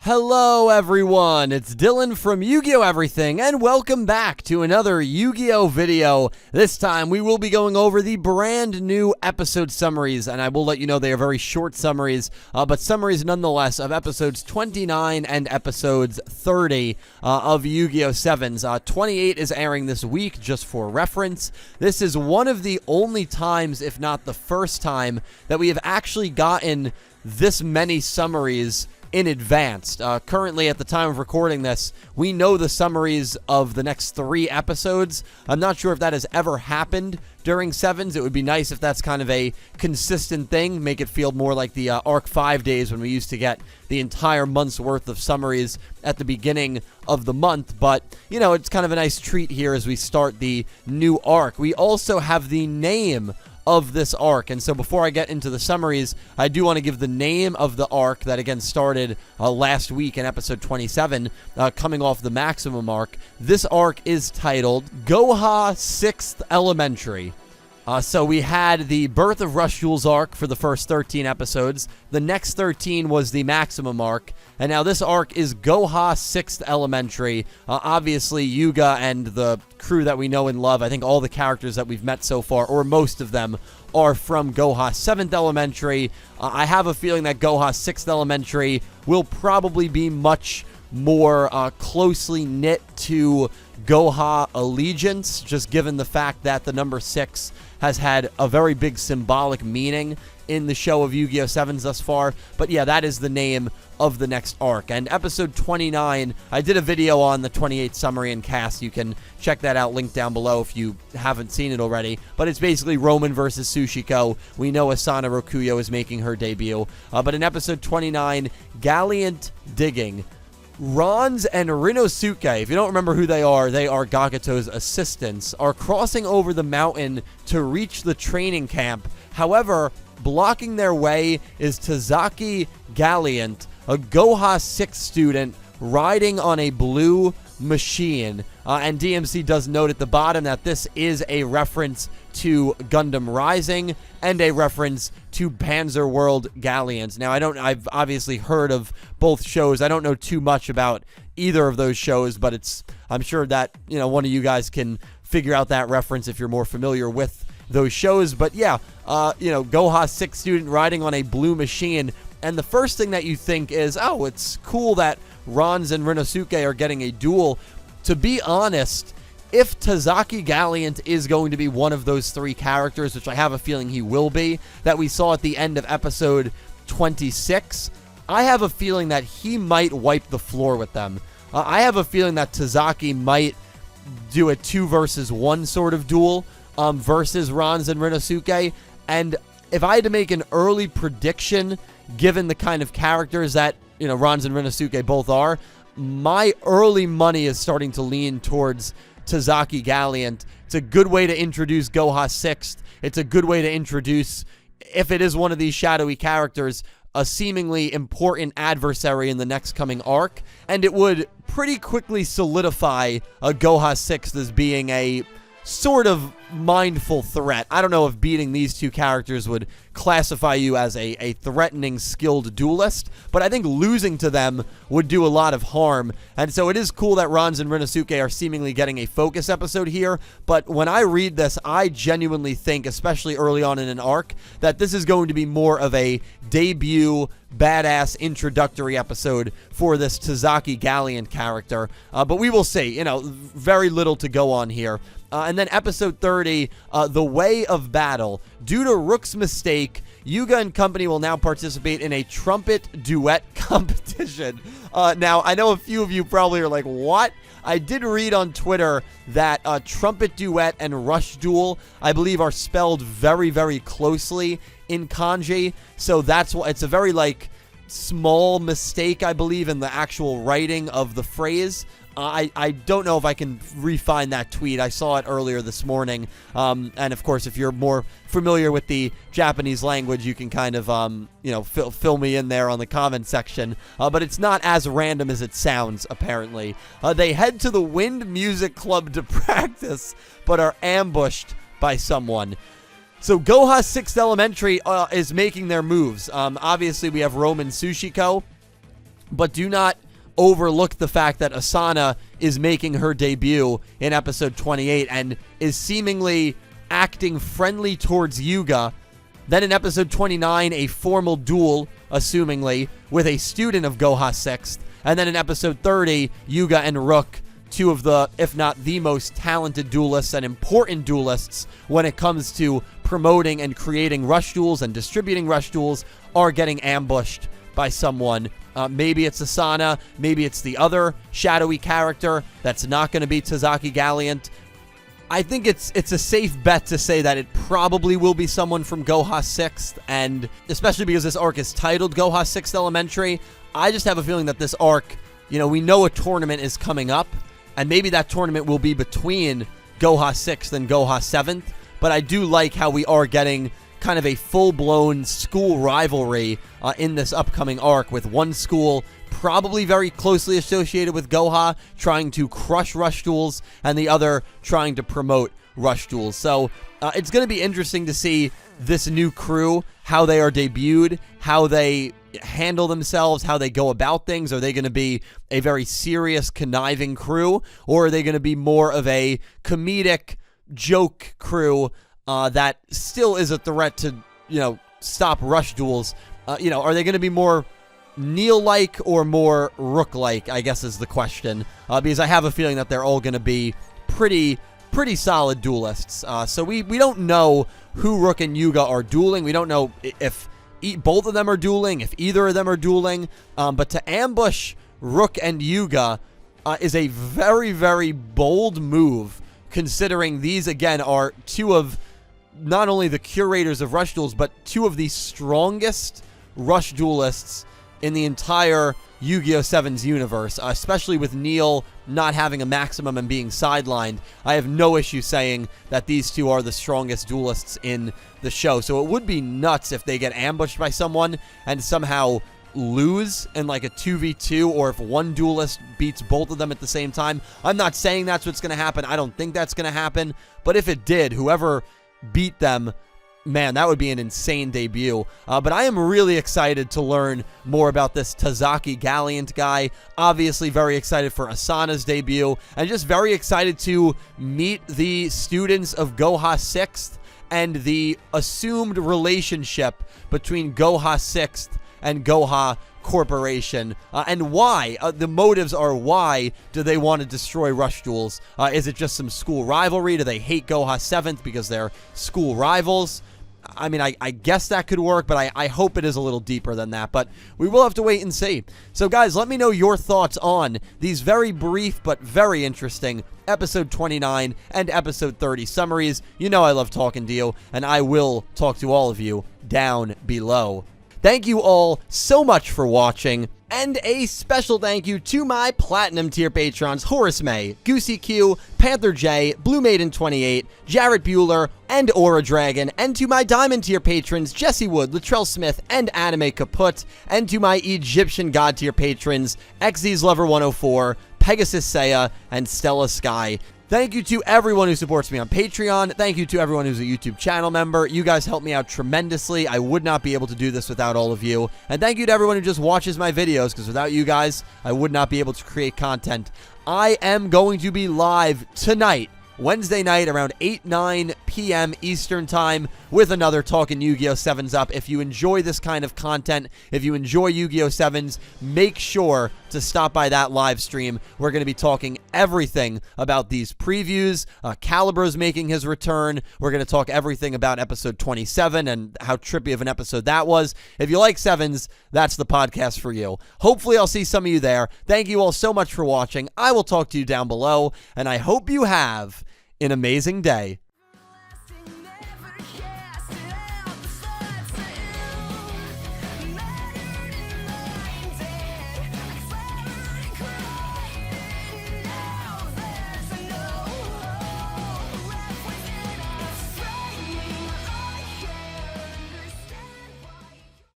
Hello everyone, it's Dylan from Yu-Gi-Oh! Everything, and welcome back to another Yu-Gi-Oh! Video. This time we will be going over the brand new episode summaries, and I will let you know they are very short summaries, but summaries nonetheless of episodes 29 and episodes 30 of Yu-Gi-Oh! Sevens. 28 is airing this week, just for reference. This is one of the only times, if not the first time, that we have actually gotten this many summaries in advance. Currently, at the time of recording this, we know the summaries of the next 3 episodes. I'm not sure if that has ever happened during Sevens. It would be nice if that's kind of a consistent thing, make it feel more like the Arc 5 days when we used to get the entire month's worth of summaries at the beginning of the month. But, you know, it's kind of a nice treat here as we start the new arc. We also have the name of this arc, and so before I get into the summaries, I do want to give the name of the arc that again started last week in episode 27, coming off the maximum arc. This arc is titled Goha 6th Elementary. So we had the Birth of Rush Jule's arc for the first 13 episodes. The next 13 was the maximum arc. And now this arc is Goha 6th Elementary. Obviously, Yuga and the crew that we know and love, I think all the characters that we've met so far, or most of them, are from Goha 7th Elementary. I have a feeling that Goha 6th Elementary will probably be much more closely knit to Goha Allegiance, just given the fact that the number 6 has had a very big symbolic meaning in the show of Yu-Gi-Oh! Sevens thus far. But yeah, that is the name of the next arc. And episode 29, I did a video on the 28 summary and cast. You can check that out, link down below if you haven't seen it already. But it's basically Roman versus Sushiko. We know Asana Rokuyo is making her debut. But in episode 29, Gallant Digging, Ronz and Rinosuke, if you don't remember who they are Gagato's assistants, are crossing over the mountain to reach the training camp. However, blocking their way is Tazaki Gallant, a Goha 6 student riding on a blue machine. And DMC does note at the bottom that this is a reference to Gundam Rising and a reference to Panzer World Galleons. Now, I've obviously heard of both shows. I don't know too much about either of those shows, but I'm sure that, you know, one of you guys can figure out that reference if you're more familiar with those shows. But yeah, you know, Goha 6 student riding on a blue machine. And the first thing that you think is, oh, it's cool that Ronz and Rinosuke are getting a duel. To be honest, if Tazaki Gallant is going to be one of those 3 characters, which I have a feeling he will be, that we saw at the end of episode 26, I have a feeling that he might wipe the floor with them. I have a feeling that Tazaki might do a 2 versus 1 sort of duel versus Ronz and Rinosuke. And if I had to make an early prediction, given the kind of characters that, you know, Ronz and Rinosuke both are, my early money is starting to lean towards Tazaki Gallant. It's a good way to introduce Goha 6th. It's a good way to introduce, if it is one of these shadowy characters, a seemingly important adversary in the next coming arc. And it would pretty quickly solidify a Goha 6th as being a sort of mindful threat. I don't know if beating these 2 characters would classify you as a threatening, skilled duelist, but I think losing to them would do a lot of harm. And so it is cool that Ronz and Rinosuke are seemingly getting a focus episode here, but when I read this, I genuinely think, especially early on in an arc, that this is going to be more of a debut, badass introductory episode for this Tazaki Gallant character. But we will see. You know, very little to go on here. And then episode 30, The Way of Battle. Due to Rook's mistake, Yuga and company will now participate in a trumpet duet competition. Now, I know a few of you probably are like, what? I did read on Twitter that trumpet duet and rush duel, I believe, are spelled very, very closely in kanji. So that's why it's a very, like, small mistake, I believe, in the actual writing of the phrase. I don't know if I can refine that tweet. I saw it earlier this morning. And of course, if you're more familiar with the Japanese language, you can kind of, you know, fill me in there on the comment section. But it's not as random as it sounds, apparently. They head to the Wind Music Club to practice, but are ambushed by someone. So Goha 6th Elementary is making their moves. Obviously, we have Roman Sushiko. But do not overlook the fact that Asana is making her debut in episode 28 and is seemingly acting friendly towards Yuga. Then in episode 29, a formal duel, assumingly, with a student of Goha 6th. And then in episode 30, Yuga and Rook, two of the, if not the most talented duelists and important duelists when it comes to promoting and creating rush duels and distributing rush duels, are getting ambushed by someone. Maybe it's Asana, maybe it's the other shadowy character that's not going to be Tazaki Galliant. I think it's a safe bet to say that it probably will be someone from Goha 6th, and especially because this arc is titled Goha 6th Elementary, I just have a feeling that this arc, we know a tournament is coming up, and maybe that tournament will be between Goha 6th and Goha 7th, but I do like how we are getting kind of a full-blown school rivalry in this upcoming arc, with one school probably very closely associated with Goha, trying to crush rush duels, and the other trying to promote rush duels. So it's going to be interesting to see this new crew, how they are debuted, how they handle themselves, how they go about things. Are they going to be a very serious, conniving crew, or are they going to be more of a comedic joke crew that still is a threat to, stop rush duels? Are they going to be more Neil-like or more Rook-like, I guess is the question, because I have a feeling that they're all going to be pretty solid duelists. So we don't know who Rook and Yuga are dueling. We don't know if both of them are dueling, if either of them are dueling, but to ambush Rook and Yuga is a very, very bold move, considering these, again, are two of not only the curators of rush duels, but two of the strongest rush duelists in the entire Yu-Gi-Oh! 7's universe, especially with Neil not having a maximum and being sidelined. I have no issue saying that these two are the strongest duelists in the show. So it would be nuts if they get ambushed by someone and somehow lose in like a 2v2, or if one duelist beats both of them at the same time. I'm not saying that's what's going to happen. I don't think that's going to happen. But if it did, whoever beat them, man, that would be an insane debut. But I am really excited to learn more about this Tazaki Galliant guy. Obviously very excited for Asana's debut, and just very excited to meet the students of Goha 6th and the assumed relationship between Goha 6th and Goha Corporation, and why. The motives are, why do they want to destroy rush duels? Is it just some school rivalry? Do they hate Goha 7th because they're school rivals? I mean, I guess that could work, but I hope it is a little deeper than that. But we will have to wait and see. So, guys, let me know your thoughts on these very brief but very interesting episode 29 and episode 30 summaries. You know I love talking to you, and I will talk to all of you down below. Thank you all so much for watching, and a special thank you to my Platinum tier patrons Horace Maye, Goosey Q, Panther J, Blue Maiden 28, Jarrett Buller, and Aura Dragon, and to my Diamond tier patrons Jesse Wood, Latrell Smith, and Anime Kaput, and to my Egyptian God tier patrons XZ's Lover 104, Pegasus Seiya, and Stella Sky. Thank you to everyone who supports me on Patreon. Thank you to everyone who's a YouTube channel member. You guys help me out tremendously. I would not be able to do this without all of you. And thank you to everyone who just watches my videos, because without you guys, I would not be able to create content. I am going to be live tonight, Wednesday night, around 8-9 p.m. Eastern Time, with another Talkin' Yu-Gi-Oh! 7's Up. If you enjoy this kind of content, if you enjoy Yu-Gi-Oh! 7's, make sure to stop by that live stream. We're going to be talking everything about these previews. Calibur's making his return. We're going to talk everything about episode 27 and how trippy of an episode that was. If you like 7's, that's the podcast for you. Hopefully, I'll see some of you there. Thank you all so much for watching. I will talk to you down below, and I hope you have an amazing day.